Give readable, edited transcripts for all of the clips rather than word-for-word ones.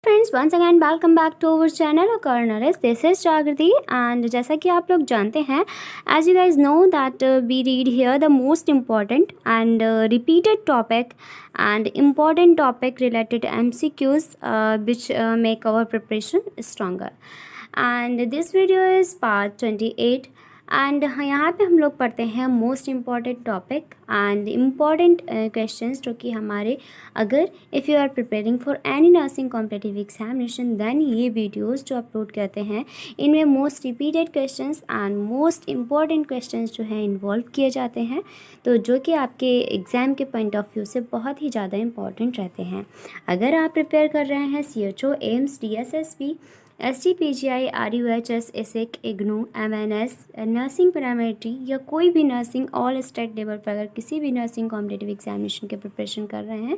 Friends once again welcome back to our channel corners. This is Jagriti and जैसा कि आप लोग जानते हैं, as you guys know that we read here the most important and repeated topic and important topic related to MCQs which make our preparation stronger. And this video is part 28 and यहाँ पे हम लोग पढ़ते हैं most important topic and important questions जो कि हमारे अगर if you are preparing for any nursing competitive examination then ये वीडियोस जो अपलोड करते हैं इनमें most repeated questions and most important questions जो हैं इन्वॉल्व किए जाते हैं, तो जो कि आपके एग्ज़ाम के पॉइंट ऑफ व्यू से बहुत ही ज़्यादा इंपॉर्टेंट रहते हैं। अगर आप प्रिपेयर कर रहे हैं CHO, AIIMS, DSSB, STPGI, RUHS, एसिक, IGNOU, MNS, nursing पैरामेट्री या कोई भी नर्सिंग ऑल स्टेट लेवल पर अगर किसी भी नर्सिंग कॉम्पिटिटिव एग्जामिनेशन के प्रिपरेशन कर रहे हैं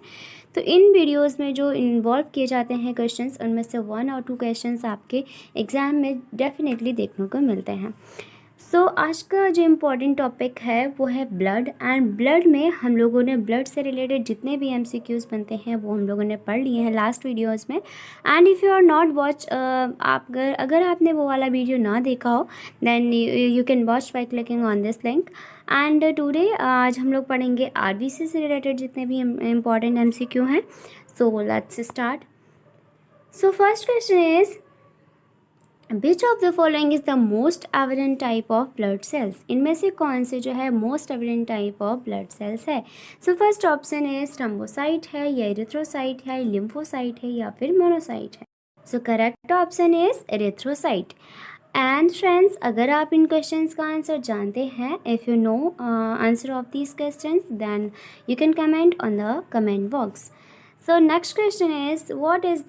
तो इन वीडियोस में जो इन्वॉल्व किए जाते हैं क्वेश्चंस उनमें से 1 और 2 क्वेश्चंस आपके एग्ज़ाम में डेफिनेटली देखने को मिलते हैं। आज का जो इम्पोर्टेंट टॉपिक है वो है ब्लड एंड ब्लड में हम लोगों ने ब्लड से रिलेटेड जितने भी MCQs बनते हैं वो हम लोगों ने पढ़ लिए हैं लास्ट वीडियोस में। And if you are not watch अगर आपने वो वाला वीडियो ना देखा हो then you can watch by clicking on this link. And today आज हम लोग पढ़ेंगे RBC से रिलेटेड जितने भी इम्पॉर्टेंट MCQ हैं। So let's start. So first question is which of the following is the most evident type of blood cells. इनमें से कौन से जो है most evident type of blood cells है। सो फर्स्ट ऑप्शन है थ्रोम्बोसाइट है या एरिथ्रोसाइट है, लिम्फोसाइट है या फिर मोनोसाइट है। So correct option is erythrocyte. And friends अगर आप इन क्वेश्चंस का आंसर जानते हैं, if you know answer of these questions then you can comment on the comment box. So next question is what is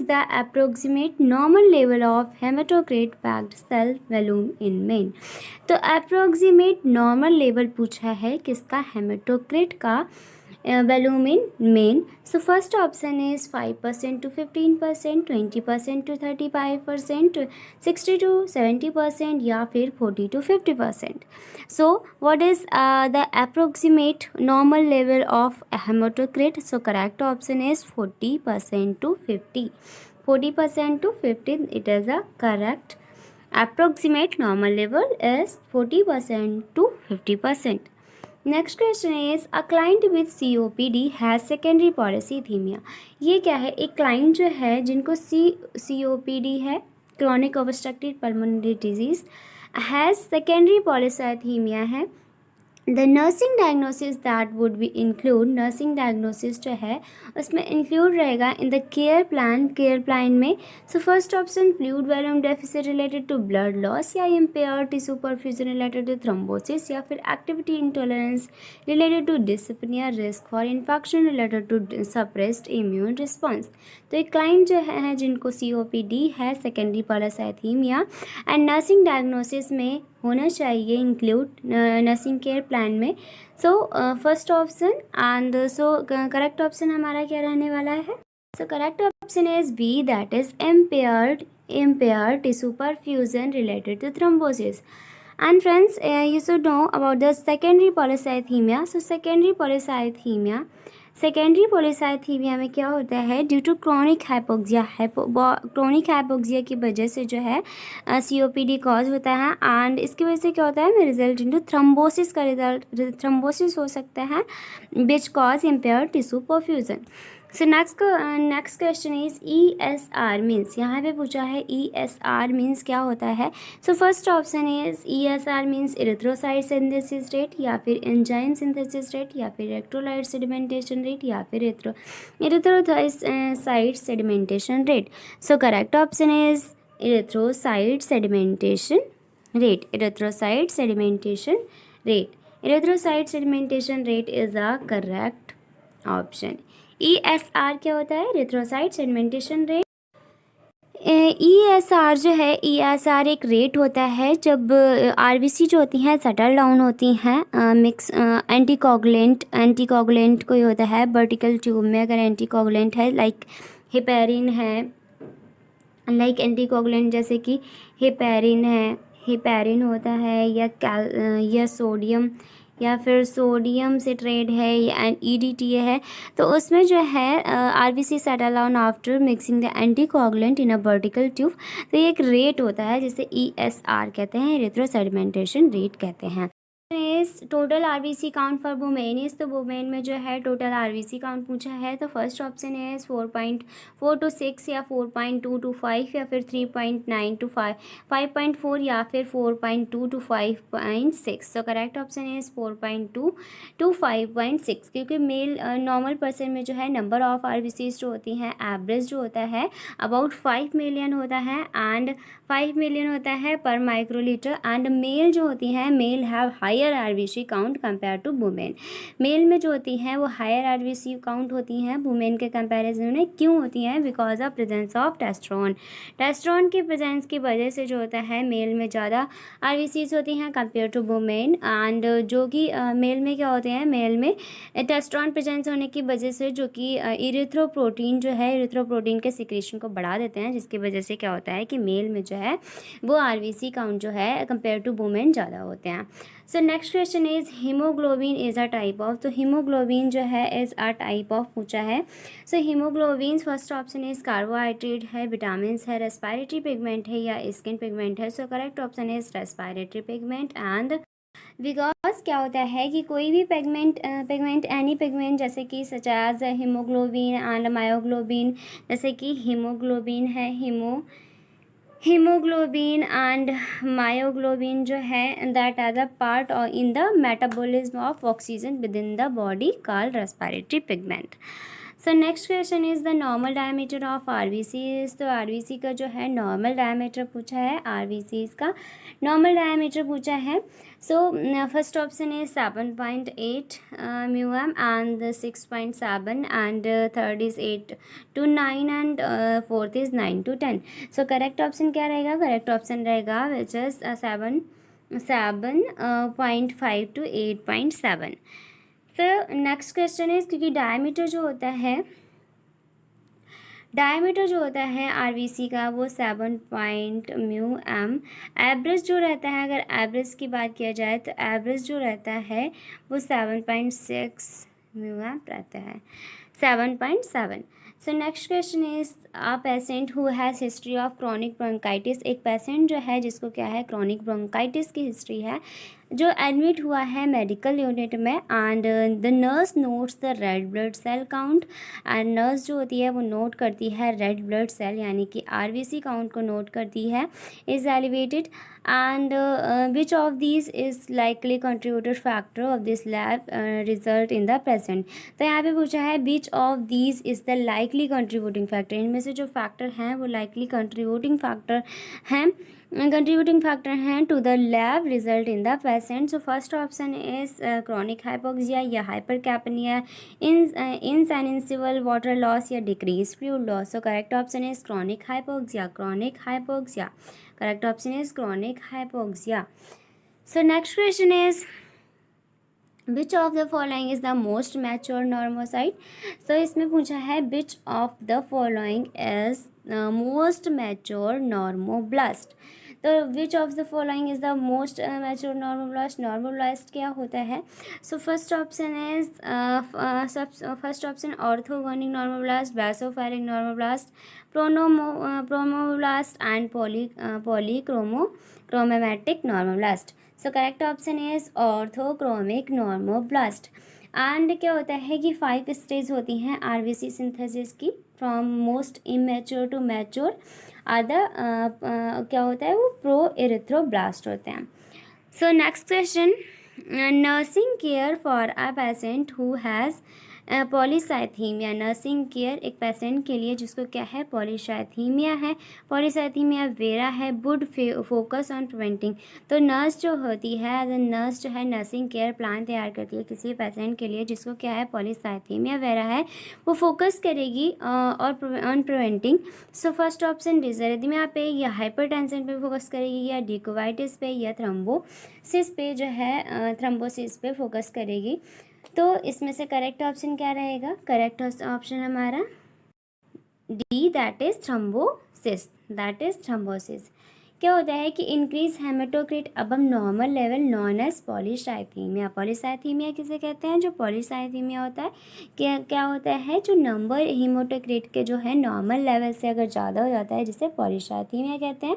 the approximate normal level of hematocrit packed cell volume in men। तो approximate normal level पूछा है किसका, haematocrit का volume in main. So first option is 5% to 15%, 20% to 35%, 60 to 70% या फिर 40 to 50%। So what is the approximate normal level of haematocrit. So correct option is 40% to 50, 40% to 50 it is a correct approximate normal level is 40% to 50%। Next question is a client with COPD has secondary polycythaemia. ये क्या है, एक client जो है जिनको COPD है, chronic obstructive pulmonary disease, has secondary polycythemia है। The nursing diagnosis that would be include, nursing diagnosis जो है उसमें इंक्लूड रहेगा इन द केयर प्लान में। So first option fluid volume deficit related to blood loss या impair tissue perfusion related to thrombosis या फिर activity intolerance related to dyspnea, risk for infection related to suppressed immune response. तो एक client जो है जिनको COPD है, secondary polycythemia, and nursing diagnosis में होना चाहिए इंक्लूड नर्सिंग केयर प्लान में। So first option and so correct option हमारा क्या रहने वाला है। So correct option is B, that is impaired tissue perfusion related to thrombosis. And friends you should know about the secondary polycythemia। So secondary polycythemia में क्या होता है, due to chronic hypoxia की वजह से जो है COPD कॉज होता है एंड इसकी वजह से क्या होता है, रिजल्ट इनटू थ्रोम्बोसिस का थ्रोम्बोसिस हो सकता है which cause empire tissue perfusion. So next question is ESR means, यहाँ पे पूछा है ESR मीन्स क्या होता है। So first option is ESR means erythrocyte synthesis rate या फिर एंजाइम सिंथेसिस रेट या फिर इलेक्ट्रोलाइट सेडिमेंटेशन रेट या फिर erythrocyte sedimentation rate. So correct option is erythrocyte sedimentation rate. Erythrocyte sedimentation rate is a correct option. ESR क्या होता है, erythrocyte sedimentation rate. ESR जो है, ESR एक रेट होता है जब RBC जो होती हैं सेटल डाउन होती हैं मिक्स एंटीकोगुलेंट कोई होता है वर्टिकल ट्यूब में, अगर एंटीकोगुलेंट है लाइक हेपेरिन है, लाइक एंटीकोगुलेंट जैसे कि हेपेरिन होता है या सोडियम या फिर सोडियम सिट्रेट है या EDTA है, तो उसमें जो है RBC settle down after mixing the anticoagulant in a vertical tube. तो ये एक रेट होता है जिसे ESR कहते हैं, इरिथ्रो सेडिमेंटेशन रेट कहते हैं। इस total RBC count for women इस, तो वुमेन में जो है टोटल RBC काउंट पूछा है, तो फर्स्ट ऑप्शन है 4.4 to 6 या 4.2 to 5 या फिर 3.9 to 5.4 या फिर 4.2 to 5.6। तो करेक्ट ऑप्शन है 4.2 to 5.6, क्योंकि मेल नॉर्मल पर्सन में जो है नंबर ऑफ RBCs जो होती हैं एवरेज जो होता है अबाउट 5 मिलियन होता है, एंड 5 मिलियन होता है पर माइक्रोलीटर। एंड मेल जो होती हैं, male have higher RBC count compare to women. Male में जो होती हैं वो हायर RBC काउंट होती हैं वुमेन के कंपैरिजन में। क्यों होती हैं? Because of presence of testosterone. Testosterone की प्रेजेंस की वजह से जो होता है मेल में ज़्यादा RBCs होती हैं कंपेयर टू वुमेन। एंड जो कि मेल में क्या होते हैं, मेल में टेस्टोस्टेरोन प्रेजेंस होने की वजह से जो कि इरिथ्रोपोइटीन जो है, इरिथ्रोपोइटीन के सिक्रेशन को बढ़ा देते हैं, जिसकी वजह से क्या होता है कि मेल में जो है वो RBC काउंट जो है कंपेयर टू वुमेन ज़्यादा होते हैं। So next question is haemoglobin is a type of. तो हीमोग्लोबिन जो है इज़ अ टाइप ऑफ पूछा है। So haemoglobin first option is carbohydrate है, विटामिन है, रेस्पिरेटरी पिगमेंट है या स्किन पिगमेंट है। So correct option is respiratory pigment. And because क्या होता है कि कोई भी पिगमेंट एनी पिगमेंट जैसे कि such as haemoglobin and myoglobin, जैसे कि हीमोग्लोबिन है, हीमोग्लोबिन एंड मायोग्लोबिन जो है that are the part in the metabolism of oxygen within the body called respiratory pigment. So next question is the normal diameter of RBCs। तो RBC का जो है normal diameter पूछा है, RBCs का normal diameter पूछा है। So first option is 7.8 μm and 6.7 and third is 8 to 9 and fourth is 9 to 10। So correct option क्या रहेगा? करेक्ट ऑप्शन रहेगा विच इज 7.5 to 8.7। फिर नेक्स्ट क्वेश्चन इज, क्योंकि डायमीटर जो होता है RBC का वो 7.μm। एवरेज जो रहता है, अगर एवरेज की बात किया जाए तो एवरेज जो रहता है वो 7.6 μm रहता है, 7.7। सो next question is a patient who has history of chronic bronchitis. एक पेशेंट जो है जिसको क्या है, क्रॉनिक ब्रोंकाइटिस की हिस्ट्री है, जो एडमिट हुआ है मेडिकल यूनिट में। And the nurse notes the red blood cell count. And nurse जो होती है वो नोट करती है रेड ब्लड सेल यानी कि RBC काउंट को नोट करती है, is elevated. And which of this is likely contributed factor of this lab result in the present. तो यहाँ पे पूछा है which of these is the likely contributing factor. इनमें से जो फैक्टर हैं वो लाइकली कंट्रीब्यूटिंग फैक्टर हैं to the lab result in the patient. So first option is chronic hypoxia या हाइपरकैपनिया, इनसेंसिबल वाटर लॉस या decrease fluid loss. So correct option is chronic hypoxia, correct option is chronic hypoxia. So next question is which of the following is the most mature normocyte. तो इसमें पूछा है which of the following is most mature normoblast. तो which of the following is the most mature normoblast. Normoblast क्या होता है? So first option is first option orthochromic normoblast, basophilic normoblast, promoblast and polychromatic normoblast. So correct option is orthochromic normoblast. And क्या होता है कि 5 stage होती हैं RBC synthesis की, from most immature to mature are the क्या होता है वो प्रो एरिथ्रोब्लास्ट होते हैं। So next question, nursing care for a patient who has polycythemia. Nursing care एक पेशेंट के लिए जिसको क्या है, पॉलीसाइथीमिया है, पॉलीसाइथीमिया वेरा है, वुड फोकस ऑन प्रिवेंटिंग। तो नर्स जो होती है, नर्स जो है नर्सिंग केयर प्लान तैयार करती है किसी पेशेंट के लिए जिसको क्या है, पॉलीसाइथीमिया वेरा है, वो फोकस करेगी और on preventing. So first option डिसरिथमिया पे या हाइपरटेंशन पे फोकस करेगी, या डिकोवाइटिस पे या थ्रोम्बोसिस पे जो है थ्रोम्बोसिस पे फोकस करेगी। तो इसमें से करेक्ट ऑप्शन क्या रहेगा? करेक्ट ऑप्शन हमारा डी, दैट इज थ्रोम्बोसिस। क्या होता है कि increase haematocrit above normal level known as polycythemia. Polycythemia किसे कहते हैं? जो पॉलीसाइथीमिया होता है क्या क्या होता है, जो नंबर हेमेटोक्रिट के जो है नॉर्मल लेवल से अगर ज़्यादा हो जाता है जिसे पॉलीसाइथीमिया कहते हैं।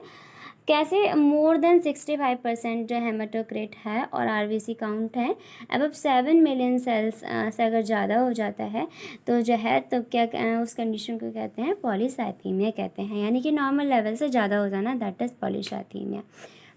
कैसे? मोर देन 65% जो हेमेटोक्रिट है और आरबीसी काउंट है अबव 7 मिलियन सेल्स से अगर ज़्यादा हो जाता है तो जो है तो क्या उस कंडीशन को कहते हैं पॉलीसाइथीमिया कहते हैं, यानी कि नॉर्मल लेवल से ज़्यादा हो जाना, that is polycythaemia.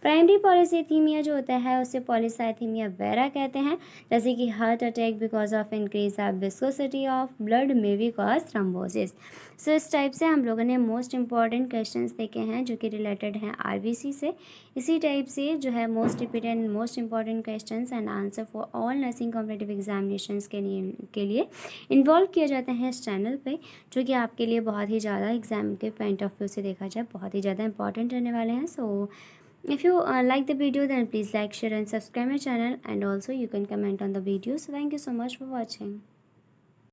Primary polycythaemia जो होता है उसे पॉलीसाइथीमिया वेरा कहते हैं, जैसे कि heart attack because of increase of viscosity of blood may be cause thrombosis. So इस टाइप से हम लोगों ने मोस्ट इंपॉर्टेंट क्वेश्चंस देखे हैं जो कि रिलेटेड हैं आरबीसी से। इसी टाइप से जो है most repeated and most important questions and answer for all nursing competitive examinations के लिए इन्वॉल्व किए जाते हैं इस चैनल पे, जो कि आपके लिए बहुत ही ज़्यादा एग्जाम के पॉइंट ऑफ व्यू से देखा जाए बहुत ही ज़्यादा इंपॉर्टेंट रहने वाले हैं। सो if you like the video, then please like, share and subscribe my channel, and also you can comment on the video. So thank you so much for watching.